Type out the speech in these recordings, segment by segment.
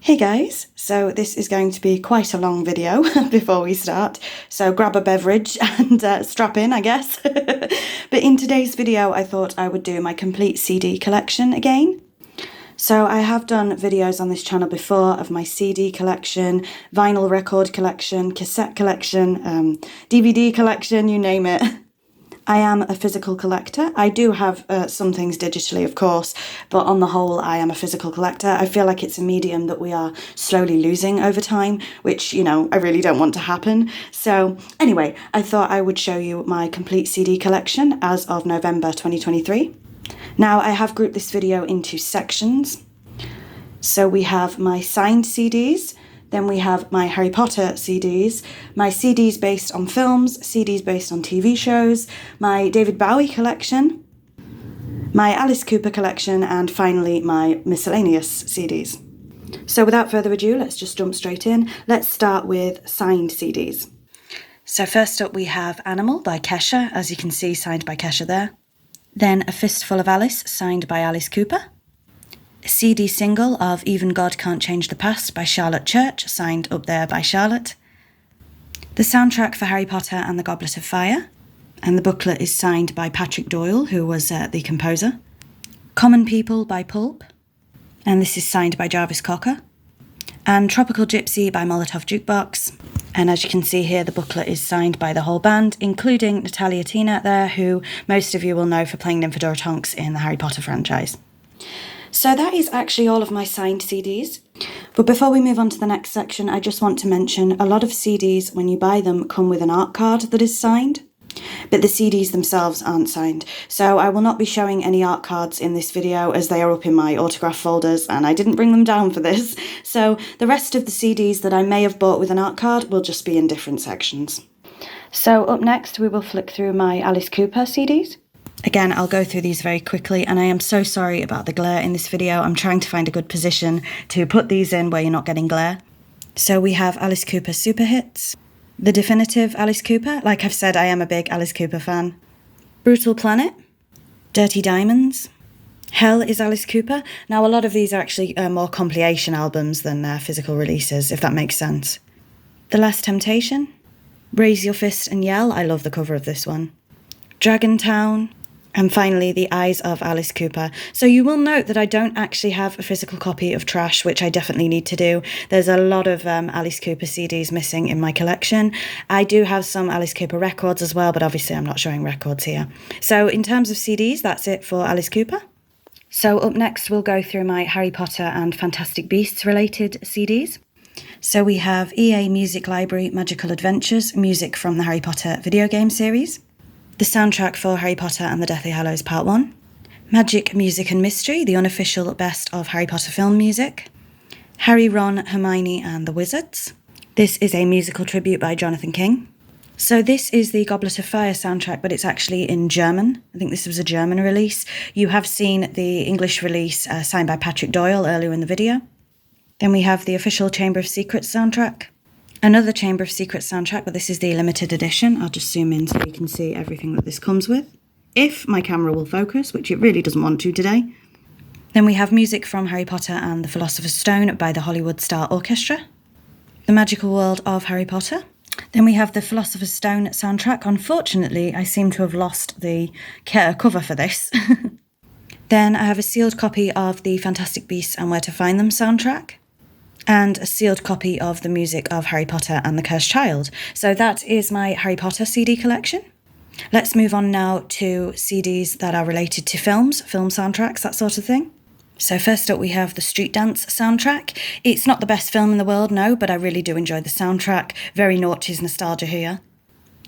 Hey guys, so this is going to be quite a long video before we start, so grab a beverage and strap in, I guess. But in today's video I thought I would do my complete CD collection again. So I have done videos on this channel before of my CD collection, vinyl record collection, cassette collection, DVD collection, you name it. I am a physical collector. I do have some things digitally, of course, but on the whole, I am a physical collector. I feel like it's a medium that we are slowly losing over time, which, you know, I really don't want to happen. So anyway, I thought I would show you my complete CD collection as of November 2023. Now, I have grouped this video into sections. So we have my signed CDs, then we have my Harry Potter CDs, my CDs based on films, CDs based on TV shows, my David Bowie collection, my Alice Cooper collection, and finally my miscellaneous CDs. So without further ado, let's just jump straight in. Let's start with signed CDs. So first up we have Animal by Kesha, as you can see, signed by Kesha there. Then A Fistful of Alice, signed by Alice Cooper. A CD single of Even God Can't Change the Past by Charlotte Church, signed up there by Charlotte. The soundtrack for Harry Potter and the Goblet of Fire, and the booklet is signed by Patrick Doyle, who was the composer. Common People by Pulp, and this is signed by Jarvis Cocker. And Tropical Gypsy by Molotov Jukebox, and as you can see here, the booklet is signed by the whole band, including Natalia Tina there, who most of you will know for playing Nymphadora Tonks in the Harry Potter franchise. So that is actually all of my signed CDs. But before we move on to the next section, I just want to mention a lot of CDs, when you buy them, come with an art card that is signed, but the CDs themselves aren't signed. So I will not be showing any art cards in this video, as they are up in my autograph folders and I didn't bring them down for this. So the rest of the CDs that I may have bought with an art card will just be in different sections. So up next we will flick through my Alice Cooper CDs. Again, I'll go through these very quickly, and I am so sorry about the glare in this video. I'm trying to find a good position to put these in where you're not getting glare. So we have Alice Cooper Super Hits, the definitive Alice Cooper. Like I've said, I am a big Alice Cooper fan. Brutal Planet, Dirty Diamonds, Hell is Alice Cooper. Now, a lot of these are actually more compilation albums than physical releases, if that makes sense. The Last Temptation, Raise Your Fist and Yell. I love the cover of this one. Dragon Town. And finally, The Eyes of Alice Cooper. So you will note that I don't actually have a physical copy of Trash, which I definitely need to do. There's a lot of Alice Cooper CDs missing in my collection. I do have some Alice Cooper records as well, but obviously I'm not showing records here. So in terms of CDs, that's it for Alice Cooper. So up next, we'll go through my Harry Potter and Fantastic Beasts related CDs. So we have EA Music Library Magical Adventures, music from the Harry Potter video game series. The soundtrack for Harry Potter and the Deathly Hallows Part 1. Magic, Music and Mystery, the unofficial best of Harry Potter film music. Harry, Ron, Hermione and the Wizards. This is a musical tribute by Jonathan King. So this is the Goblet of Fire soundtrack, but it's actually in German. I think this was a German release. You have seen the English release signed by Patrick Doyle earlier in the video. Then we have the official Chamber of Secrets soundtrack. Another Chamber of Secrets soundtrack, but this is the limited edition. I'll just zoom in so you can see everything that this comes with, if my camera will focus, which it really doesn't want to today. Then we have music from Harry Potter and the Philosopher's Stone by the Hollywood Star Orchestra. The Magical World of Harry Potter. Then we have the Philosopher's Stone soundtrack. Unfortunately, I seem to have lost the cover for this. Then I have a sealed copy of the Fantastic Beasts and Where to Find Them soundtrack, and a sealed copy of the music of Harry Potter and the Cursed Child. So that is my Harry Potter CD collection. Let's move on now to CDs that are related to films, film soundtracks, that sort of thing. So first up we have the Street Dance soundtrack. It's not the best film in the world, no, but I really do enjoy the soundtrack. Very noughties nostalgia here.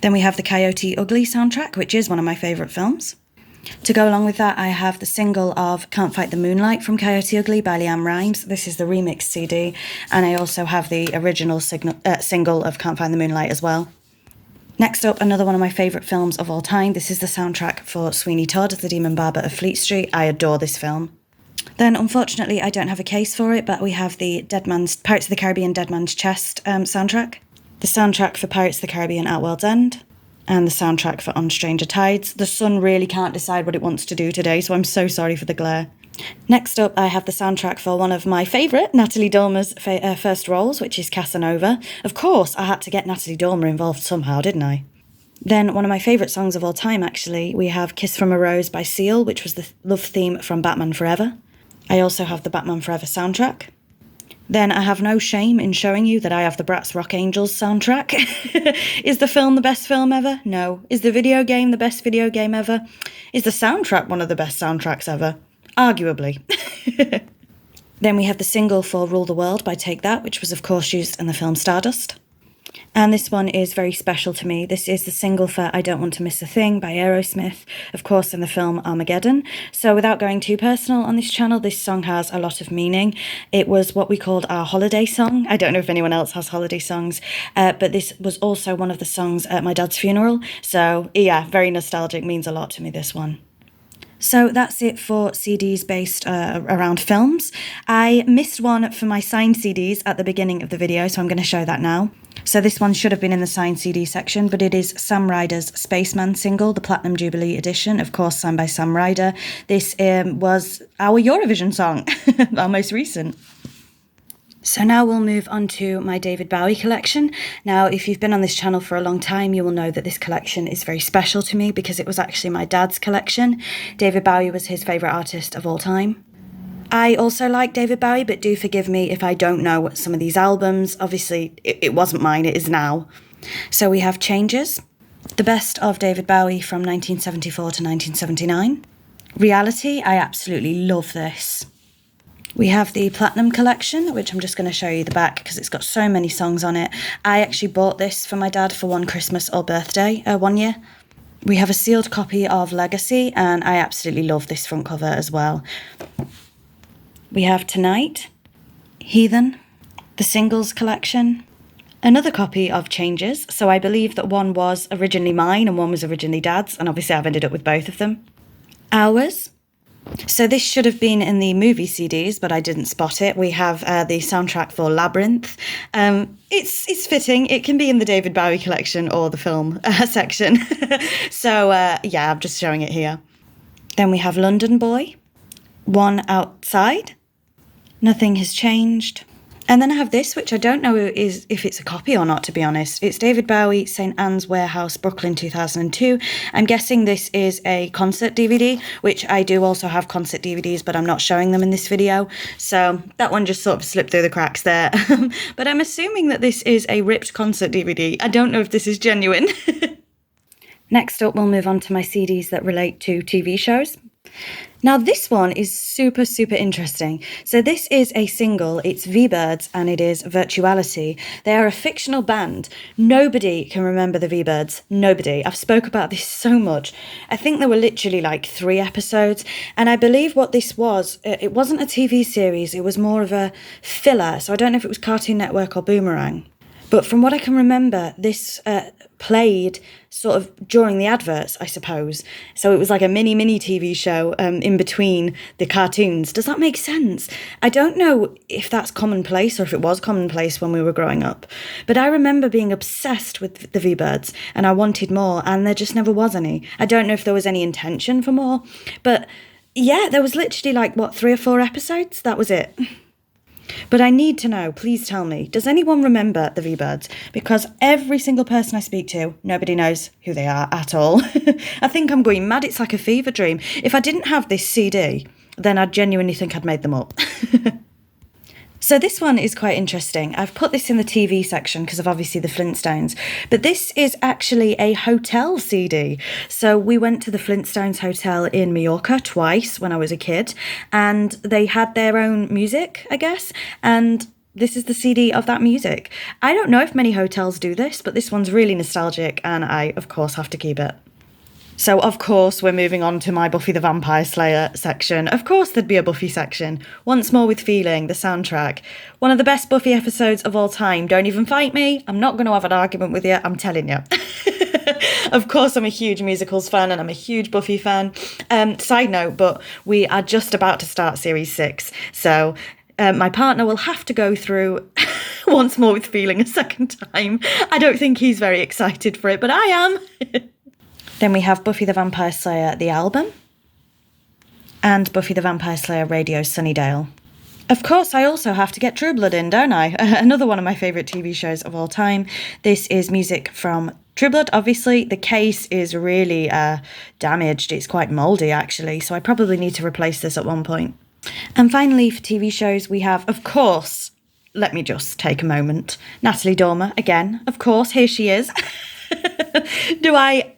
Then we have the Coyote Ugly soundtrack, which is one of my favourite films. To go along with that, I have the single of Can't Fight the Moonlight from Coyote Ugly by Leanne Rimes. This is the remix CD, and I also have the original single of Can't Find the Moonlight as well. Next up, another one of my favourite films of all time. This is the soundtrack for Sweeney Todd, The Demon Barber of Fleet Street. I adore this film. Then, unfortunately, I don't have a case for it, but we have the Pirates of the Caribbean Dead Man's Chest soundtrack, the soundtrack for Pirates of the Caribbean At World's End, and the soundtrack for On Stranger Tides. The sun really can't decide what it wants to do today, so I'm so sorry for the glare. Next up, I have the soundtrack for one of my favourite Natalie Dormer's first roles, which is Casanova. Of course, I had to get Natalie Dormer involved somehow, didn't I? Then one of my favourite songs of all time, actually, we have Kiss from a Rose by Seal, which was the love theme from Batman Forever. I also have the Batman Forever soundtrack. Then I have no shame in showing you that I have the Bratz Rock Angels soundtrack. Is the film the best film ever? No. Is the video game the best video game ever? Is the soundtrack one of the best soundtracks ever? Arguably. Then we have the single for Rule the World by Take That, which was of course used in the film Stardust. And this one is very special to me. This is the single for I Don't Want to Miss a Thing by Aerosmith, of course in the film Armageddon. So without going too personal on this channel, this song has a lot of meaning. It was what we called our holiday song. I don't know if anyone else has holiday songs, but this was also one of the songs at my dad's funeral. So yeah, very nostalgic, means a lot to me, this one. So that's it for CDs based around films. I missed one for my signed CDs at the beginning of the video, so I'm going to show that now. So this one should have been in the signed CD section, but it is Sam Ryder's Spaceman single, the Platinum Jubilee edition, of course signed by Sam Ryder. This was our Eurovision song, our most recent. So now we'll move on to my David Bowie collection. Now, if you've been on this channel for a long time, you will know that this collection is very special to me because it was actually my dad's collection. David Bowie was his favourite artist of all time. I also like David Bowie, but do forgive me if I don't know some of these albums. Obviously, it wasn't mine, it is now. So we have Changes, the best of David Bowie from 1974 to 1979. Reality, I absolutely love this. We have the Platinum Collection, which I'm just going to show you the back because it's got so many songs on it. I actually bought this for my dad for one Christmas or birthday one year. We have a sealed copy of Legacy, and I absolutely love this front cover as well. We have Tonight, Heathen, the Singles Collection, another copy of Changes. So I believe that one was originally mine and one was originally dad's, and obviously I've ended up with both of them. Hours. So this should have been in the movie CDs, but I didn't spot it. We have the soundtrack for Labyrinth. It's fitting. It can be in the David Bowie collection or the film section. So yeah, I'm just showing it here. Then we have London Boy, One Outside, Nothing Has Changed. And then I have this, which I don't know if it's a copy or not, to be honest. It's David Bowie, St. Anne's Warehouse, Brooklyn 2002. I'm guessing this is a concert DVD, which I do also have concert DVDs, but I'm not showing them in this video. So that one just sort of slipped through the cracks there. But I'm assuming that this is a ripped concert DVD. I don't know if this is genuine. Next up, we'll move on to my CDs that relate to TV shows. Now this one is super, super interesting. So this is a single, it's V-Birds, and it is Virtuality. They are a fictional band. Nobody can remember the V-Birds. Nobody. I've spoke about this so much. I think there were literally like 3 episodes, and I believe what this was, it wasn't a TV series, it was more of a filler. So I don't know if it was Cartoon Network or Boomerang. But from what I can remember, this played sort of during the adverts, I suppose. So it was like a mini TV show in between the cartoons. Does that make sense? I don't know if that's commonplace or if it was commonplace when we were growing up. But I remember being obsessed with the V-Birds and I wanted more, and there just never was any. I don't know if there was any intention for more. But yeah, there was literally like, what, 3 or 4 episodes? That was it. But I need to know, please tell me, does anyone remember the V-Birds? Because every single person I speak to, nobody knows who they are at all. I think I'm going mad. It's like a fever dream. If I didn't have this CD, then I'd genuinely think I'd made them up. So this one is quite interesting. I've put this in the TV section because of obviously the Flintstones, but this is actually a hotel CD. So we went to the Flintstones Hotel in Mallorca twice when I was a kid, and they had their own music, I guess, and this is the CD of that music. I don't know if many hotels do this, but this one's really nostalgic, and I, of course, have to keep it. So, of course, we're moving on to my Buffy the Vampire Slayer section. Of course there'd be a Buffy section. Once More with Feeling, the soundtrack. One of the best Buffy episodes of all time. Don't even fight me. I'm not going to have an argument with you. I'm telling you. Of course, I'm a huge musicals fan and I'm a huge Buffy fan. Side note, but we are just about to start Series 6. So my partner will have to go through Once More with Feeling a second time. I don't think he's very excited for it, but I am. Then we have Buffy the Vampire Slayer, the album. and Buffy the Vampire Slayer Radio's Sunnydale. Of course, I also have to get True Blood in, don't I? Another one of my favourite TV shows of all time. This is music from True Blood, obviously. The case is really damaged. It's quite mouldy, actually, so I probably need to replace this at one point. And finally, for TV shows, we have, of course, let me just take a moment, Natalie Dormer, again. Of course, here she is. Do I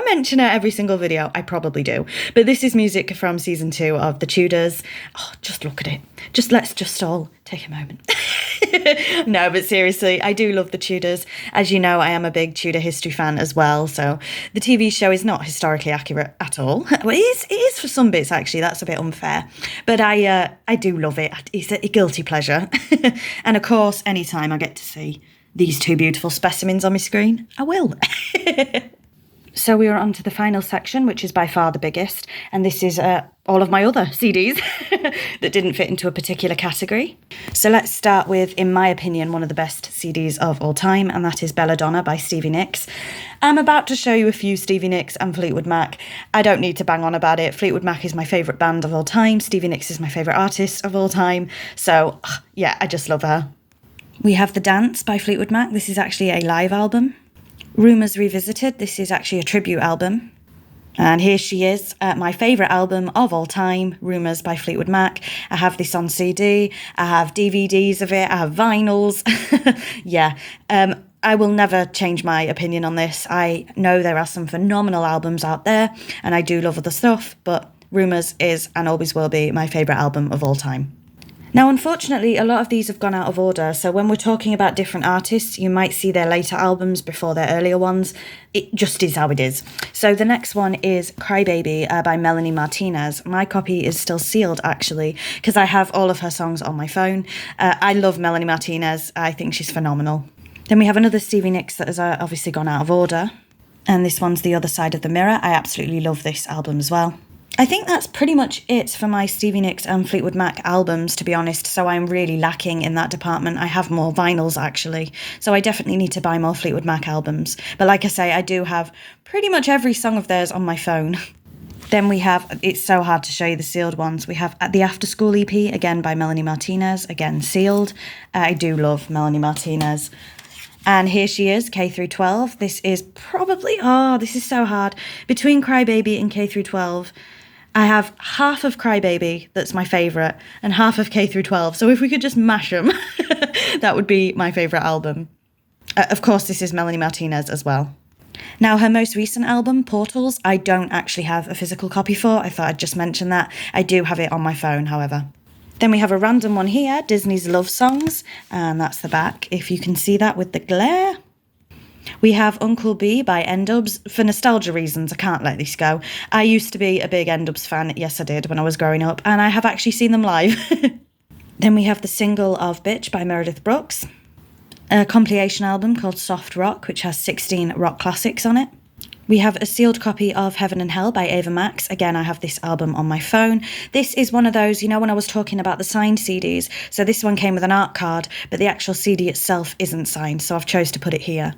mention her every single video? I probably do. But this is music from season 2 of The Tudors. Oh, just look at it. Let's just all take a moment. No, but seriously, I do love The Tudors. As you know, I am a big Tudor history fan as well. So the TV show is not historically accurate at all. Well, it is for some bits, actually. That's a bit unfair. But I do love it. It's a guilty pleasure. And of course, anytime I get to see these two beautiful specimens on my screen, I will. So we are on to the final section, which is by far the biggest, and this is all of my other CDs that didn't fit into a particular category. So let's start with, in my opinion, one of the best CDs of all time, and that is Belladonna by Stevie Nicks. I'm about to show you a few Stevie Nicks and Fleetwood Mac. I don't need to bang on about it. Fleetwood Mac is my favourite band of all time. Stevie Nicks is my favourite artist of all time. So, yeah, I just love her. We have The Dance by Fleetwood Mac. This is actually a live album. Rumours Revisited. This is actually a tribute album. And here she is, my favourite album of all time, Rumours by Fleetwood Mac. I have this on CD. I have DVDs of it. I have vinyls. Yeah. I will never change my opinion on this. I know there are some phenomenal albums out there, and I do love other stuff, but Rumours is and always will be my favourite album of all time. Now, unfortunately, a lot of these have gone out of order, so when we're talking about different artists, you might see their later albums before their earlier ones. It just is how it is. So the next one is Crybaby by Melanie Martinez. My copy is still sealed, actually, because I have all of her songs on my phone. I love Melanie Martinez. I think she's phenomenal. Then we have another Stevie Nicks that has obviously gone out of order, and this one's The Other Side of the Mirror. I absolutely love this album as well. I think that's pretty much it for my Stevie Nicks and Fleetwood Mac albums, to be honest, so I'm really lacking in that department. I have more vinyls, actually, so I definitely need to buy more Fleetwood Mac albums. But like I say, I do have pretty much every song of theirs on my phone. Then we have, it's so hard to show you the sealed ones, we have the After School EP, again by Melanie Martinez, again sealed. I do love Melanie Martinez. And here she is, K through 12. This is probably, this is so hard. Between Crybaby and K through 12, I have half of Crybaby that's my favourite and half of K through 12. So if we could just mash them, that would be my favourite album. Of course, this is Melanie Martinez as well. Now, her most recent album, Portals, I don't actually have a physical copy for. I thought I'd just mention that. I do have it on my phone, however. Then we have a random one here, Disney's Love Songs, and that's the back, if you can see that with the glare. We have Uncle B by N-Dubs. For nostalgia reasons, I can't let this go. I used to be a big N-Dubs fan, yes I did, when I was growing up, and I have actually seen them live. Then we have the single of Bitch by Meredith Brooks, a compilation album called Soft Rock, which has 16 rock classics on it. We have a sealed copy of Heaven and Hell by Ava Max. Again, I have this album on my phone. This is one of those, you know, when I was talking about the signed CDs, so this one came with an art card, but the actual CD itself isn't signed, so I've chose to put it here.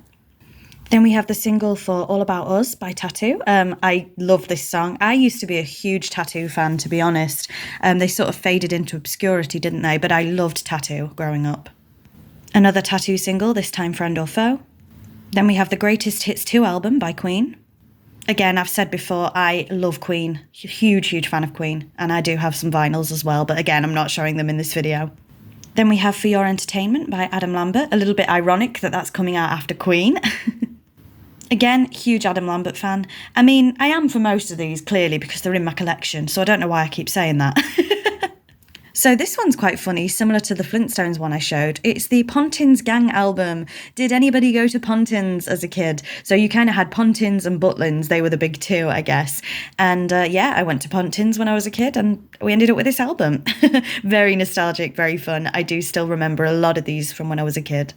Then we have the single for All About Us by Tattoo. I love this song. I used to be a huge Tattoo fan, to be honest. They sort of faded into obscurity, didn't they? But I loved Tattoo growing up. Another Tattoo single, this time Friend or Foe. Then we have the Greatest Hits 2 album by Queen. Again, I've said before, I love Queen. Huge, huge fan of Queen. And I do have some vinyls as well, but again, I'm not showing them in this video. Then we have For Your Entertainment by Adam Lambert. A little bit ironic that that's coming out after Queen. Again, huge Adam Lambert fan. I mean, I am for most of these, clearly, because they're in my collection, so I don't know why I keep saying that. So this one's quite funny, similar to the Flintstones one I showed. It's the Pontins Gang album. Did anybody go to Pontins as a kid? So you kind of had Pontins and Butlins. They were the big two, I guess. And yeah, I went to Pontins when I was a kid, and we ended up with this album. Very nostalgic, very fun. I do still remember a lot of these from when I was a kid.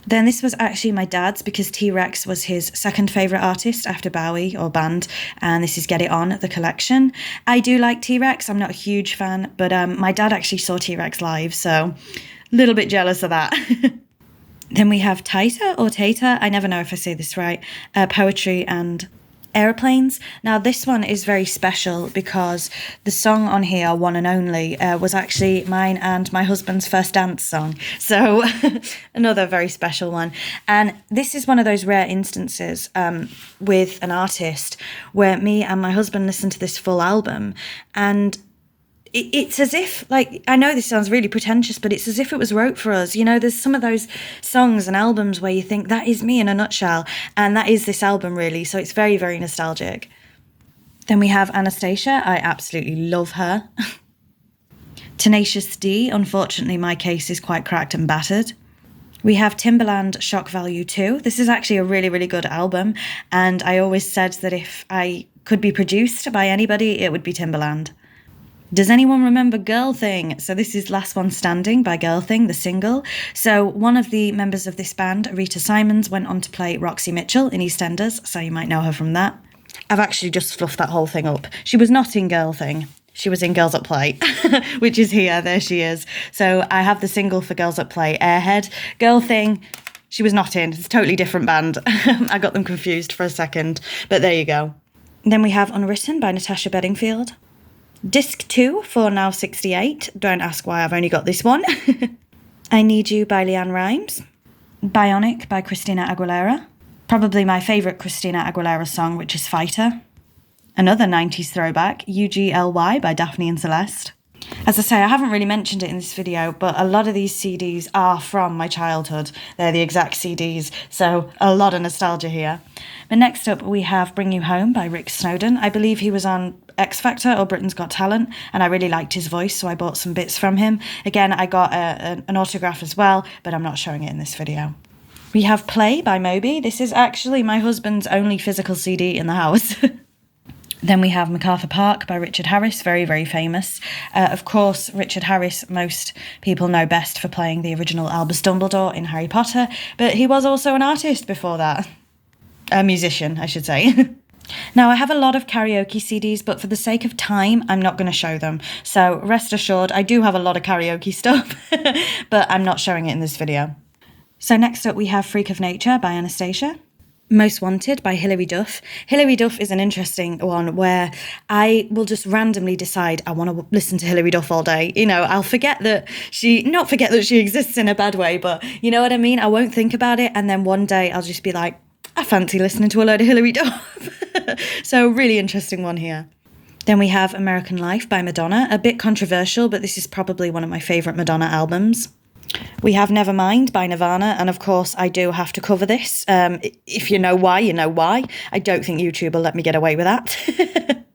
Then this was actually my dad's, because T-Rex was his second favourite artist after Bowie or band, and this is Get It On, the collection. I do like T-Rex, I'm not a huge fan, but my dad actually saw T-Rex live, so a little bit jealous of that. Then we have Taita or Taita, I never know if I say this right, Poetry and Aeroplanes. Now this one is very special because the song on here, One and Only, was actually mine and my husband's first dance song. So another very special one. And this is one of those rare instances with an artist where me and my husband listened to this full album, and it's as if, like, I know this sounds really pretentious, but it's as if it was wrote for us. You know, there's some of those songs and albums where you think that is me in a nutshell, and that is this album really. So it's very, very nostalgic. Then we have Anastasia. I absolutely love her. Tenacious D. Unfortunately, my case is quite cracked and battered. We have Timbaland, Shock Value 2. This is actually a really, really good album, and I always said that if I could be produced by anybody, it would be Timbaland. Does anyone remember Girl Thing? So this is Last One Standing by Girl Thing, the single. So one of the members of this band, Rita Simons, went on to play Roxy Mitchell in EastEnders, so you might know her from that. I've actually just fluffed that whole thing up. She was not in Girl Thing. She was in Girls at Play, which is here. There she is. So I have the single for Girls at Play, Airhead. Girl Thing, she was not in. It's a totally different band. I got them confused for a second, but there you go. Then we have Unwritten by Natasha Bedingfield. Disc 2 for Now 68. Don't ask why I've only got this one. I Need You by Leanne Rimes. Bionic by Christina Aguilera. Probably my favourite Christina Aguilera song, which is Fighter. Another 90s throwback, UGLY by Daphne and Celeste. As I say, I haven't really mentioned it in this video, but a lot of these CDs are from my childhood. They're the exact CDs, so a lot of nostalgia here. But next up, we have Bring You Home by Rick Snowden. I believe he was on X Factor or Britain's Got Talent, and I really liked his voice, so I bought some bits from him. Again, I got an autograph as well, but I'm not showing it in this video. We have Play by Moby. This is actually my husband's only physical CD in the house. Then we have MacArthur Park by Richard Harris, very, very famous. Of course, Richard Harris, most people know best for playing the original Albus Dumbledore in Harry Potter, but he was also an artist before that. A musician, I should say. Now, I have a lot of karaoke CDs, but for the sake of time, I'm not going to show them. So rest assured, I do have a lot of karaoke stuff, but I'm not showing it in this video. So next up, we have Freak of Nature by Anastasia. Most Wanted by Hilary Duff. Hilary Duff is an interesting one where I will just randomly decide I want to listen to Hilary Duff all day. You know, I'll forget that not forget that she exists in a bad way, but you know what I mean? I won't think about it, and then one day I'll just be like, I fancy listening to a load of Hilary Duff. So really interesting one here. Then we have American Life by Madonna. A bit controversial, but this is probably one of my favourite Madonna albums. We have Nevermind by Nirvana, and of course I do have to cover this. If you know why, you know why. I don't think YouTube will let me get away with that.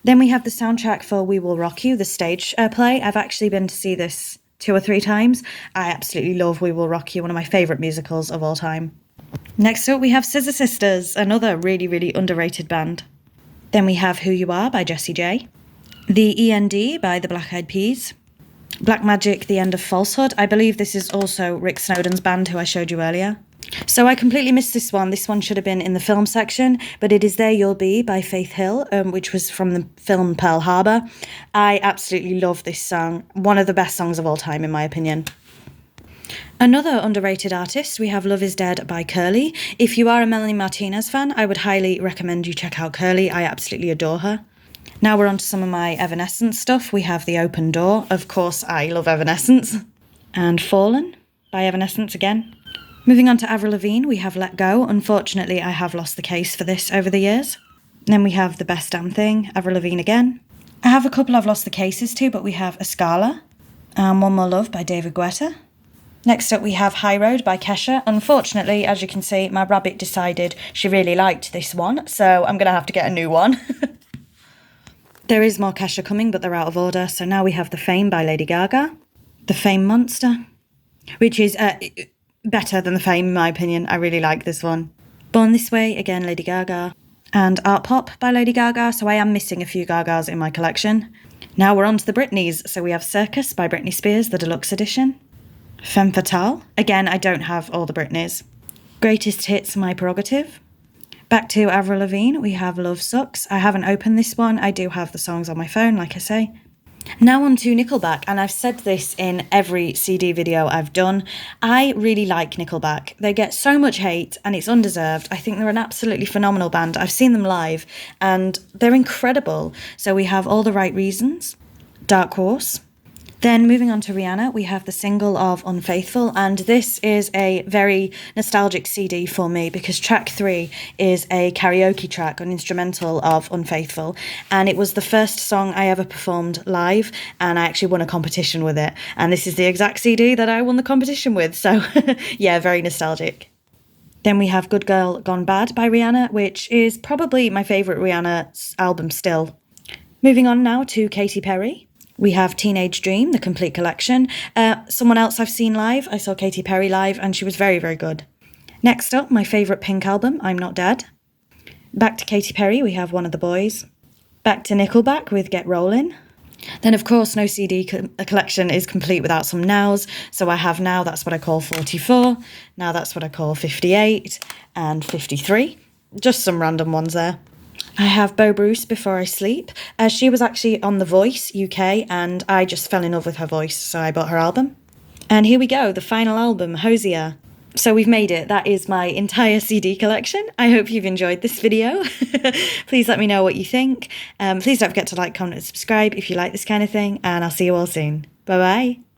Then we have the soundtrack for We Will Rock You, the stage play. I've actually been to see this 2 or 3 times. I absolutely love We Will Rock You, one of my favourite musicals of all time. Next up we have Scissor Sisters, another really, really underrated band. Then we have Who You Are by Jessie J. The END by the Black Eyed Peas. Black Magic, The End of Falsehood. I believe this is also Rick Snowden's band, who I showed you earlier. So I completely missed this one. This one should have been in the film section, but it is There You'll Be by Faith Hill, which was from the film Pearl Harbor. I absolutely love this song. One of the best songs of all time, in my opinion. Another underrated artist, we have Love Is Dead by Curly. If you are a Melanie Martinez fan, I would highly recommend you check out Curly. I absolutely adore her. Now we're on to some of my Evanescence stuff. We have The Open Door. Of course, I love Evanescence. And Fallen by Evanescence again. Moving on to Avril Lavigne, we have Let Go. Unfortunately, I have lost the case for this over the years. Then we have The Best Damn Thing, Avril Lavigne again. I have a couple I've lost the cases to, but we have Escala and One More Love by David Guetta. Next up we have High Road by Kesha. Unfortunately, as you can see, my rabbit decided she really liked this one, so I'm going to have to get a new one. There is more Kesha coming, but they're out of order. So now we have The Fame by Lady Gaga. The Fame Monster, which is better than The Fame in my opinion. I really like this one. Born This Way, again Lady Gaga. And Art Pop by Lady Gaga, so I am missing a few Gagas in my collection. Now we're on to the Britneys. So we have Circus by Britney Spears, the deluxe edition. Femme Fatale. Again, I don't have all the Britneys. Greatest Hits, My Prerogative. Back to Avril Lavigne, we have Love Sucks. I haven't opened this one. I do have the songs on my phone, like I say. Now on to Nickelback, and I've said this in every CD video I've done. I really like Nickelback. They get so much hate, and it's undeserved. I think they're an absolutely phenomenal band. I've seen them live, and they're incredible. So we have All the Right Reasons, Dark Horse. Then moving on to Rihanna, we have the single of Unfaithful, and this is a very nostalgic CD for me because track 3 is a karaoke track, an instrumental of Unfaithful, and it was the first song I ever performed live, and I actually won a competition with it, and this is the exact CD that I won the competition with, so yeah, very nostalgic. Then we have Good Girl Gone Bad by Rihanna, which is probably my favourite Rihanna album still. Moving on now to Katy Perry. We have Teenage Dream, the complete collection. Someone else I've seen live, I saw Katy Perry live, and she was very, very good. Next up, my favourite Pink album, I'm Not Dead. Back to Katy Perry, we have One of the Boys. Back to Nickelback with Get Rollin'. Then, of course, no CD collection is complete without some nows. So I have Now That's What I Call 44, Now That's What I Call 58, and 53. Just some random ones there. I have Bo Bruce, Before I Sleep. She was actually on The Voice UK, and I just fell in love with her voice, so I bought her album. And here we go, the final album, Hosier. So we've made it. That is my entire CD collection. I hope you've enjoyed this video. Please let me know what you think. Please don't forget to like, comment, and subscribe if you like this kind of thing, and I'll see you all soon. Bye-bye.